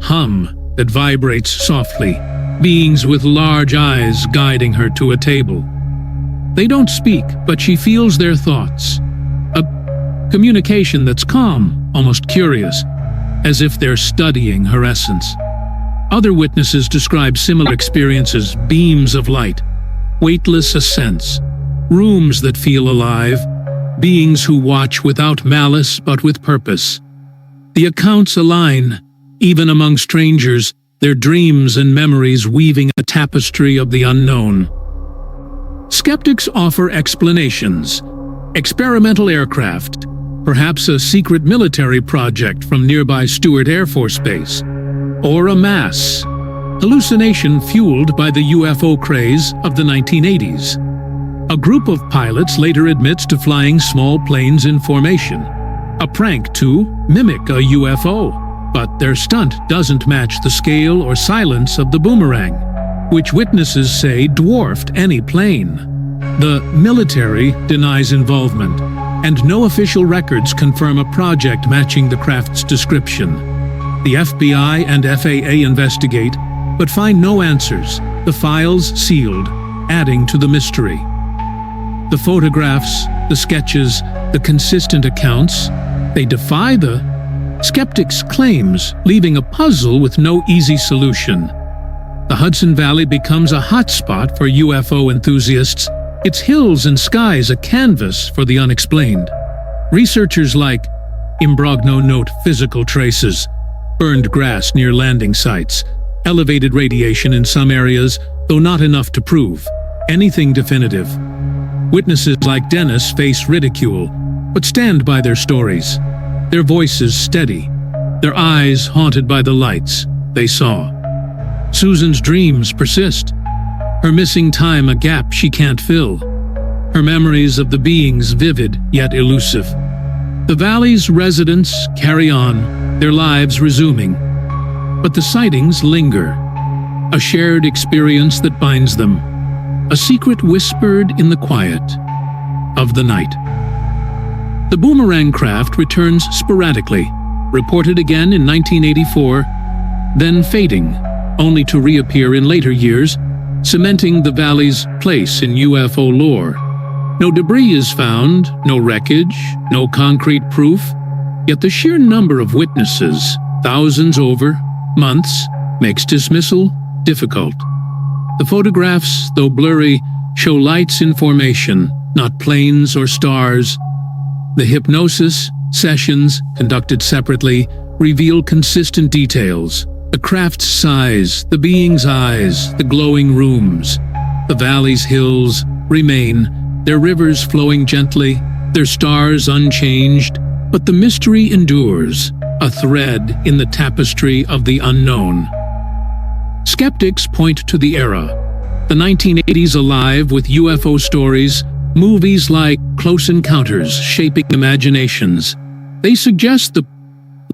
hum that vibrates softly, beings with large eyes guiding her to a table. They don't speak, but she feels their thoughts. A communication that's calm, almost curious. as if they're studying her essence. Other witnesses describe similar experiences: beams of light, weightless ascents, rooms that feel alive, beings who watch without malice but with purpose. The accounts align, even among strangers, their dreams and memories weaving a tapestry of the unknown. Skeptics offer explanations: experimental aircraft, perhaps a secret military project from nearby Stewart Air Force Base, or a mass hallucination fueled by the UFO craze of the 1980s. A group of pilots later admits to flying small planes in formation, a prank to mimic a UFO, but their stunt doesn't match the scale or silence of the boomerang, which witnesses say dwarfed any plane. The military denies involvement, and no official records confirm a project matching the craft's description. The FBI and FAA investigate, but find no answers, the files sealed, adding to the mystery. The photographs, the sketches, the consistent accounts, they defy the skeptics' claims, leaving a puzzle with no easy solution. The Hudson Valley becomes a hotspot for UFO enthusiasts, its hills and skies a canvas for the unexplained. Researchers like Imbrogno note physical traces, burned grass near landing sites, elevated radiation in some areas, though not enough to prove anything definitive. Witnesses like Dennis face ridicule, but stand by their stories, their voices steady, their eyes haunted by the lights they saw. Susan's dreams persist, her missing time a gap she can't fill, her memories of the beings vivid yet elusive. The valley's residents carry on, their lives resuming, but the sightings linger, a shared experience that binds them, a secret whispered in the quiet of the night. The boomerang craft returns sporadically, reported again in 1984, then fading, only to reappear in later years, cementing the valley's place in UFO lore. No debris is found, no wreckage, no concrete proof, yet the sheer number of witnesses, thousands over months, makes dismissal difficult. The photographs, though blurry, show lights in formation, not planes or stars. The hypnosis sessions, conducted separately, reveal consistent details: the craft's size, the being's eyes, the glowing rooms. The valley's hills remain, their rivers flowing gently, their stars unchanged, but the mystery endures, a thread in the tapestry of the unknown. Skeptics point to the era, the 1980s alive with UFO stories, movies like Close Encounters shaping imaginations. They suggest the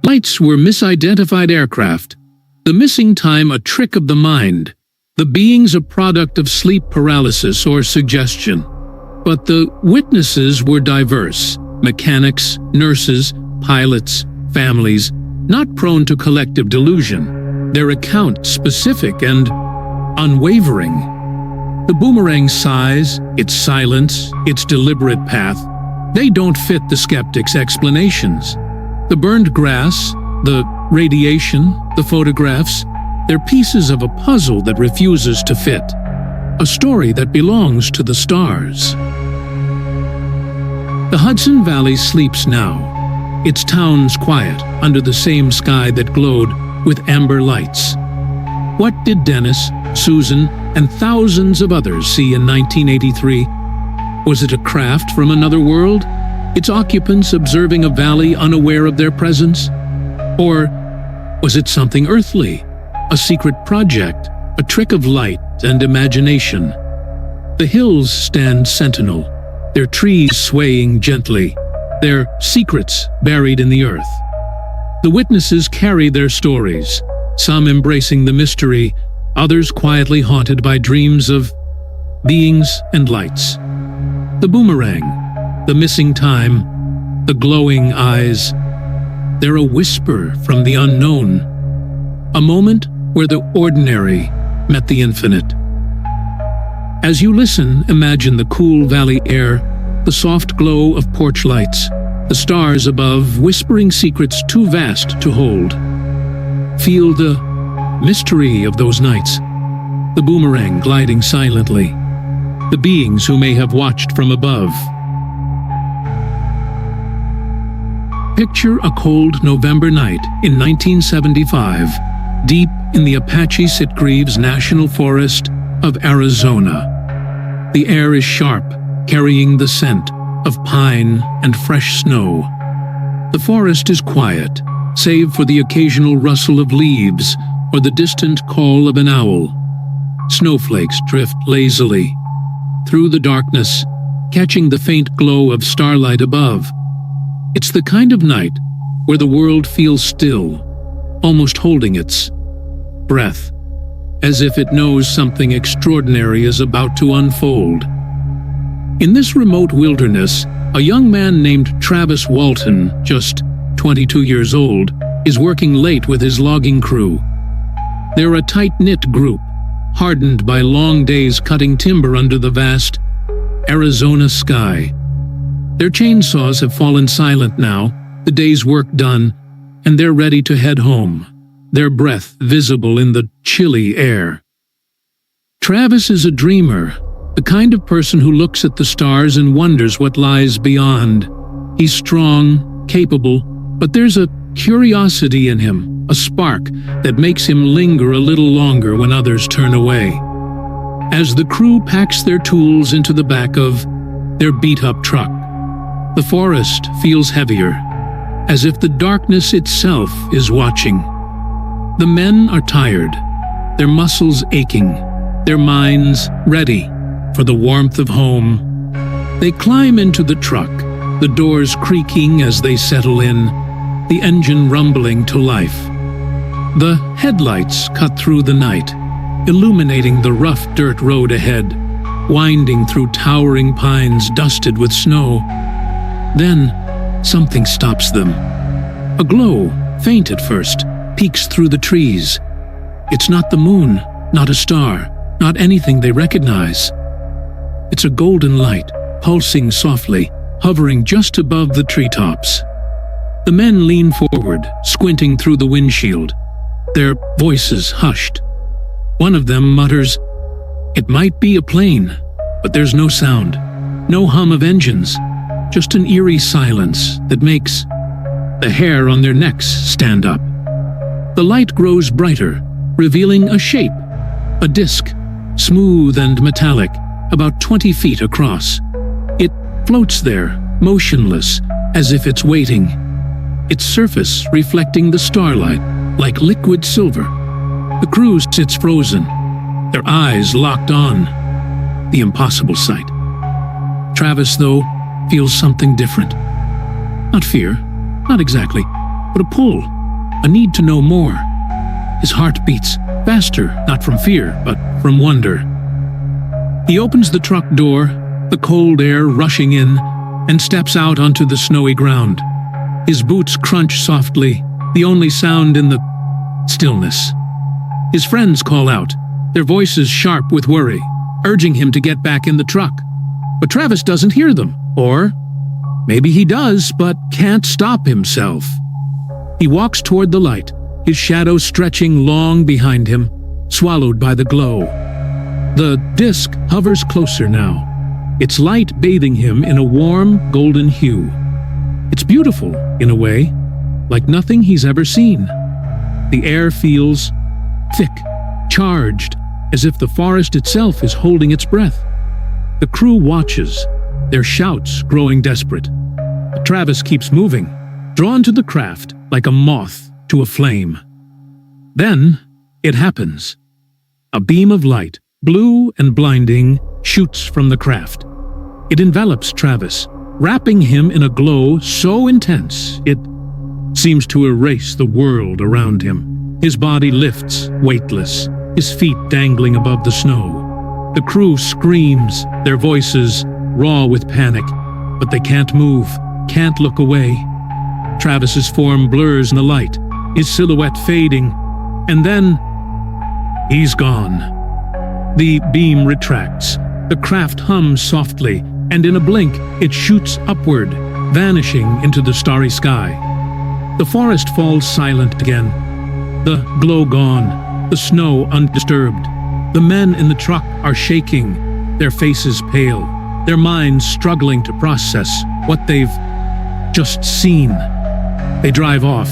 lights were misidentified aircraft, the missing time a trick of the mind, the beings a product of sleep paralysis or suggestion. But the witnesses were diverse: mechanics, nurses, pilots, families, not prone to collective delusion, their account specific and unwavering. The boomerang's size, its silence, its deliberate path, they don't fit the skeptics' explanations. The burned grass, the radiation, the photographs, they're pieces of a puzzle that refuses to fit, a story that belongs to the stars. The Hudson Valley sleeps now, its towns quiet under the same sky that glowed with amber lights. What did Dennis, Susan, and thousands of others see in 1983? Was it a craft from another world, its occupants observing a valley unaware of their presence? Or was it something earthly, a secret project, a trick of light and imagination? The hills stand sentinel, their trees swaying gently, their secrets buried in the earth. The witnesses carry their stories, some embracing the mystery, others quietly haunted by dreams of beings and lights. The boomerang, the missing time, the glowing eyes, they're a whisper from the unknown, a moment where the ordinary met the infinite. As you listen, imagine the cool valley air, the soft glow of porch lights, the stars above whispering secrets too vast to hold. Feel the mystery of those nights, the boomerang gliding silently, the beings who may have watched from above. Picture a cold November night in 1975, deep in the Apache Sitgreaves National Forest of Arizona. The air is sharp, carrying the scent of pine and fresh snow. The forest is quiet, save for the occasional rustle of leaves or the distant call of an owl. Snowflakes drift lazily through the darkness, catching the faint glow of starlight above. It's the kind of night where the world feels still, almost holding its breath, as if it knows something extraordinary is about to unfold. In this remote wilderness, a young man named Travis Walton, just 22 years old, is working late with his logging crew. They're a tight-knit group, hardened by long days cutting timber under the vast Arizona sky. Their chainsaws have fallen silent now, the day's work done, and they're ready to head home, their breath visible in the chilly air. Travis is a dreamer, the kind of person who looks at the stars and wonders what lies beyond. He's strong, capable, but there's a curiosity in him, a spark that makes him linger a little longer when others turn away. As the crew packs their tools into the back of their beat-up truck, the forest feels heavier, as if the darkness itself is watching. The men are tired, their muscles aching, their minds ready for the warmth of home. They climb into the truck, the doors creaking as they settle in, the engine rumbling to life. The headlights cut through the night, illuminating the rough dirt road ahead, winding through towering pines dusted with snow. Then, something stops them. A glow, faint at first, peeks through the trees. It's not the moon, not a star, not anything they recognize. It's a golden light, pulsing softly, hovering just above the treetops. The men lean forward, squinting through the windshield, their voices hushed. One of them mutters, "It might be a plane," but there's no sound, no hum of engines. Just an eerie silence that makes the hair on their necks stand up. The light grows brighter, revealing a shape, a disc, smooth and metallic, about 20 feet across. It floats there, motionless, as if it's waiting, its surface reflecting the starlight like liquid silver. The crew sits frozen, their eyes locked on the impossible sight. Travis, though, feels something different. Not fear, not exactly, but a pull, a need to know more. His heart beats faster, not from fear, but from wonder. He opens the truck door, the cold air rushing in, and steps out onto the snowy ground. His boots crunch softly, the only sound in the stillness. His friends call out, their voices sharp with worry, urging him to get back in the truck. But Travis doesn't hear them. Or maybe he does, but can't stop himself. He walks toward the light, his shadow stretching long behind him, swallowed by the glow. The disc hovers closer now, its light bathing him in a warm, golden hue. It's beautiful, in a way, like nothing he's ever seen. The air feels thick, charged, as if the forest itself is holding its breath. The crew watches, their shouts growing desperate. But Travis keeps moving, drawn to the craft like a moth to a flame. Then it happens. A beam of light, blue and blinding, shoots from the craft. It envelops Travis, wrapping him in a glow so intense it seems to erase the world around him. His body lifts, weightless, his feet dangling above the snow. The crew screams, their voices raw with panic, but they can't move, can't look away. Travis's form blurs in the light, his silhouette fading, and then he's gone. The beam retracts, the craft hums softly, and in a blink it shoots upward, vanishing into the starry sky. The forest falls silent again. The glow gone, the snow undisturbed. The men in the truck are shaking, their faces pale, their minds struggling to process what they've just seen. They drive off,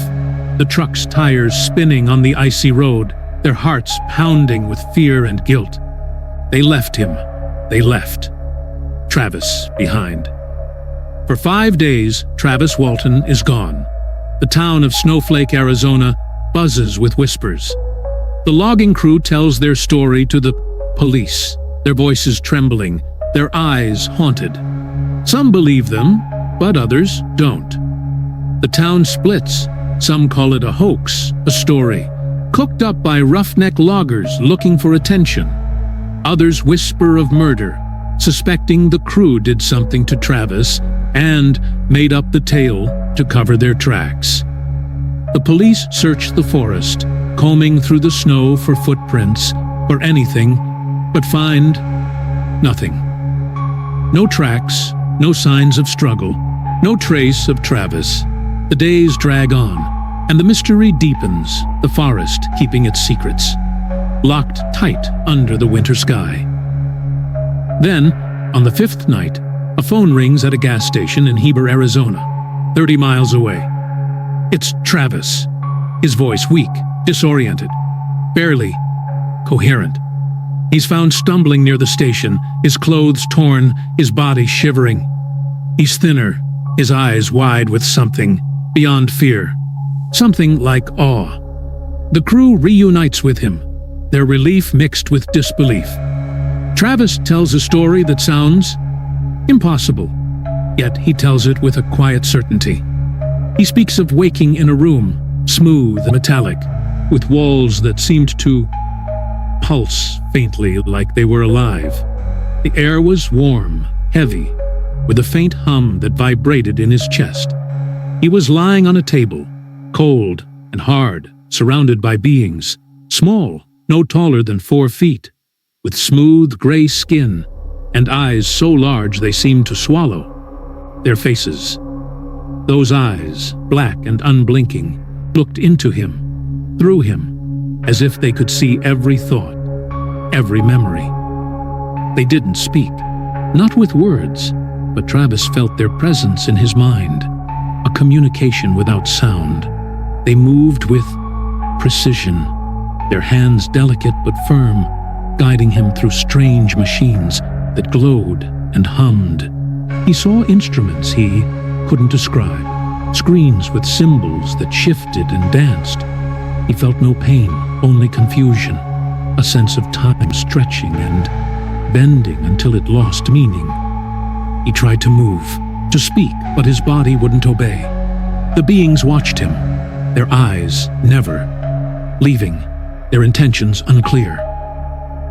the truck's tires spinning on the icy road, their hearts pounding with fear and guilt. They left him. They left Travis behind. For 5 days, Travis Walton is gone. The town of Snowflake, Arizona, buzzes with whispers. The logging crew tells their story to the police, their voices trembling, their eyes haunted. Some believe them, but others don't. The town splits. Some call it a hoax, a story, cooked up by roughneck loggers looking for attention. Others whisper of murder, suspecting the crew did something to Travis and made up the tale to cover their tracks. The police search the forest, combing through the snow for footprints, for anything, but find nothing. No tracks, no signs of struggle, no trace of Travis. The days drag on, and the mystery deepens, the forest keeping its secrets, locked tight under the winter sky. Then, on the 5th night, a phone rings at a gas station in Heber, Arizona, 30 miles away. It's Travis, his voice weak, disoriented, barely coherent. He's found stumbling near the station, his clothes torn, his body shivering. He's thinner, his eyes wide with something beyond fear, something like awe. The crew reunites with him, their relief mixed with disbelief. Travis tells a story that sounds impossible, yet he tells it with a quiet certainty. He speaks of waking in a room, smooth and metallic, with walls that seemed to pulse faintly like they were alive. The air was warm, heavy, with a faint hum that vibrated in his chest. He was lying on a table, cold and hard, surrounded by beings, small, no taller than 4 feet, with smooth gray skin and eyes so large they seemed to swallow their faces. Those eyes, black and unblinking, looked into him, through him, as if they could see every thought, every memory. They didn't speak, not with words, but Travis felt their presence in his mind, a communication without sound. They moved with precision, their hands delicate but firm, guiding him through strange machines that glowed and hummed. He saw instruments he couldn't describe, screens with symbols that shifted and danced. He felt no pain, only confusion, a sense of time stretching and bending until it lost meaning. He tried to move, to speak, but his body wouldn't obey. The beings watched him, their eyes never leaving, their intentions unclear.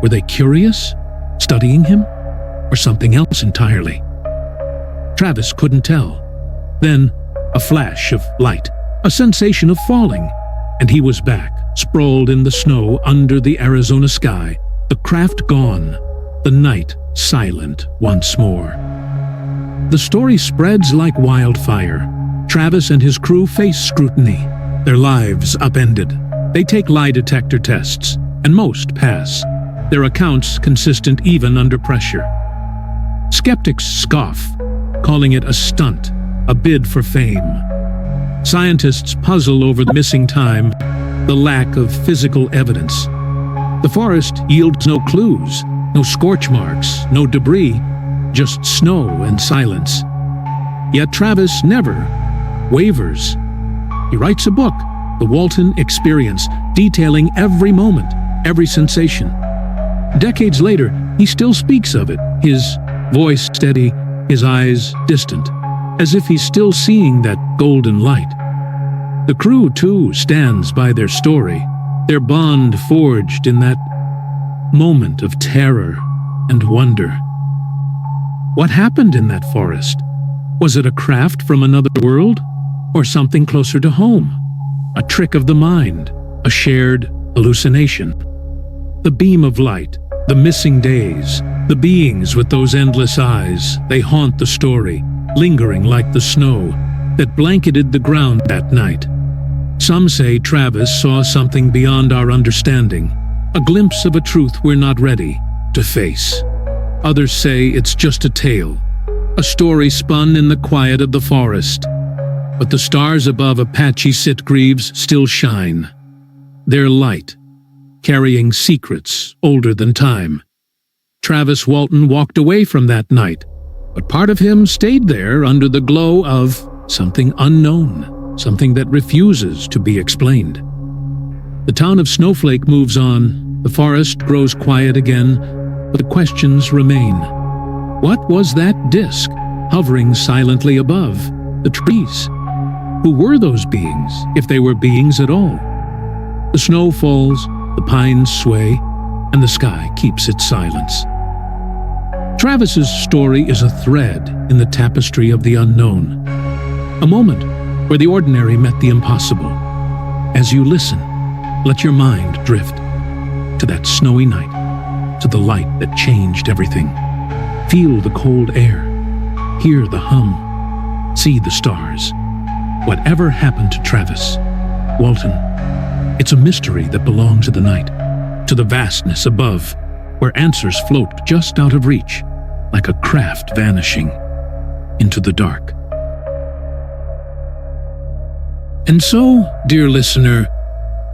Were they curious, studying him, or something else entirely? Travis couldn't tell. Then, a flash of light, a sensation of falling, and he was back, sprawled in the snow under the Arizona sky, the craft gone, the night silent once more. The story spreads like wildfire. Travis and his crew face scrutiny, their lives upended. They take lie detector tests, and most pass, their accounts consistent even under pressure. Skeptics scoff, calling it a stunt, a bid for fame. Scientists puzzle over the missing time, the lack of physical evidence. The forest yields no clues, no scorch marks, no debris, just snow and silence. Yet Travis never wavers. He writes a book, The Walton Experience, detailing every moment, every sensation. Decades later, he still speaks of it, his voice steady, his eyes distant, as if he's still seeing that golden light. The crew, too, stands by their story, their bond forged in that moment of terror and wonder. What happened in that forest? Was it a craft from another world, or something closer to home? A trick of the mind, a shared hallucination? The beam of light, the missing days, the beings with those endless eyes, they haunt the story, lingering like the snow that blanketed the ground that night. Some say Travis saw something beyond our understanding, a glimpse of a truth we're not ready to face. Others say it's just a tale, a story spun in the quiet of the forest. But the stars above Apache Sitgreaves still shine. They're light, carrying secrets older than time. Travis Walton walked away from that night, but part of him stayed there under the glow of something unknown, something that refuses to be explained. The town of Snowflake moves on, the forest grows quiet again, but the questions remain. What was that disk hovering silently above the trees? Who were those beings, if they were beings at all? The snow falls, the pines sway, and the sky keeps its silence. Travis's story is a thread in the tapestry of the unknown, a moment where the ordinary met the impossible. As you listen, let your mind drift to that snowy night, to the light that changed everything. Feel the cold air, hear the hum, see the stars. Whatever happened to Travis Walton, it's a mystery that belongs to the night, to the vastness above, where answers float just out of reach, like a craft vanishing into the dark. And so, dear listener,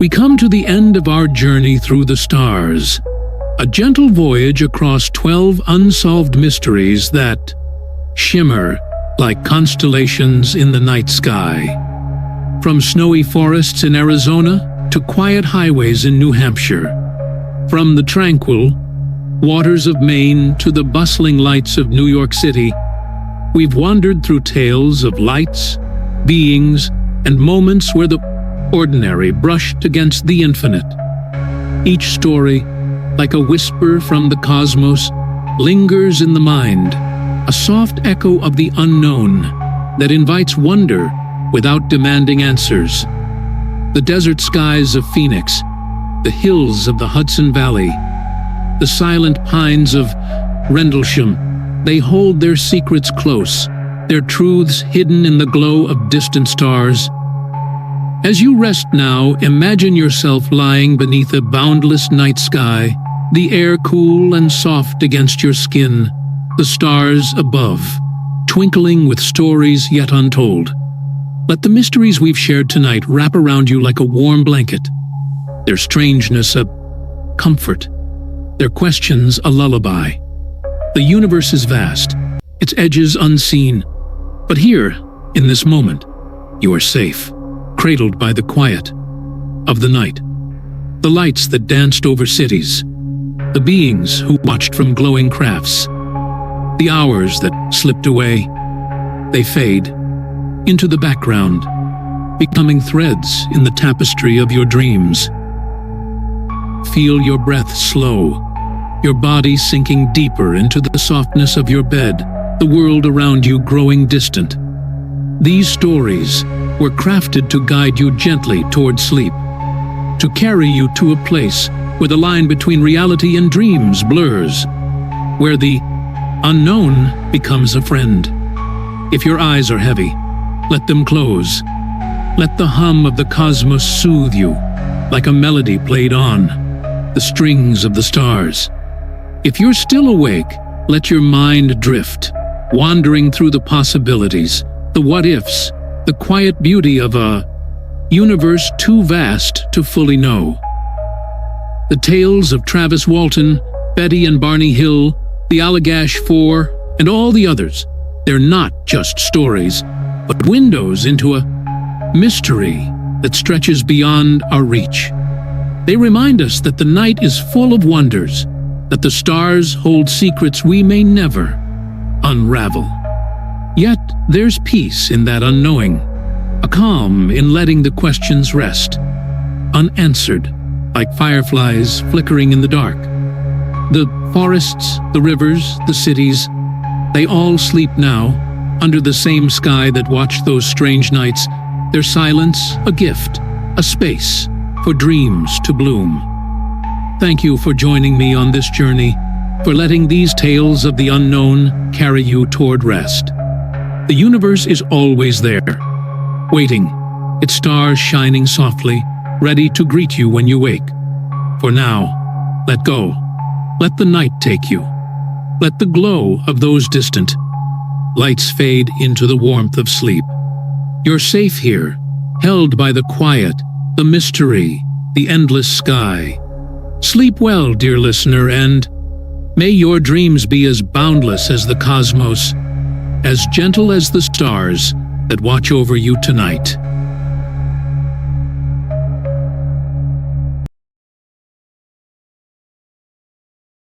we come to the end of our journey through the stars, a gentle voyage across 12 unsolved mysteries that shimmer like constellations in the night sky. From snowy forests in Arizona to quiet highways in New Hampshire. From the tranquil waters of Maine to the bustling lights of New York City, we've wandered through tales of lights, beings, and moments where the ordinary brushed against the infinite. Each story, like a whisper from the cosmos, lingers in the mind, a soft echo of the unknown that invites wonder without demanding answers. The desert skies of Phoenix, the hills of the Hudson Valley, the silent pines of Rendlesham, they hold their secrets close, their truths hidden in the glow of distant stars. As you rest now, imagine yourself lying beneath a boundless night sky, the air cool and soft against your skin, the stars above, twinkling with stories yet untold. Let the mysteries we've shared tonight wrap around you like a warm blanket, their strangeness a comfort, their questions a lullaby. The universe is vast, its edges unseen, but here, in this moment, you are safe, cradled by the quiet of the night, the lights that danced over cities, the beings who watched from glowing crafts, the hours that slipped away. They fade into the background, becoming threads in the tapestry of your dreams. Feel your breath slow, your body sinking deeper into the softness of your bed, the world around you growing distant. These stories were crafted to guide you gently toward sleep, to carry you to a place where the line between reality and dreams blurs, where the unknown becomes a friend. If your eyes are heavy, let them close. Let the hum of the cosmos soothe you, like a melody played on the strings of the stars. If you're still awake, let your mind drift, wandering through the possibilities, the what-ifs, the quiet beauty of a universe too vast to fully know. The tales of Travis Walton, Betty and Barney Hill, the Allagash Four, and all the others, they're not just stories, but windows into a mystery that stretches beyond our reach. They remind us that the night is full of wonders, that the stars hold secrets we may never unravel. Yet there's peace in that unknowing, a calm in letting the questions rest, unanswered, like fireflies flickering in the dark. The forests, the rivers, the cities, they all sleep now, under the same sky that watched those strange nights, their silence a gift, a space for dreams to bloom. Thank you for joining me on this journey, for letting these tales of the unknown carry you toward rest. The universe is always there, waiting, its stars shining softly, ready to greet you when you wake. For now, let go. Let the night take you. Let the glow of those distant lights fade into the warmth of sleep. You're safe here, held by the quiet, the mystery, the endless sky. Sleep well, dear listener, and may your dreams be as boundless as the cosmos, as gentle as the stars that watch over you tonight.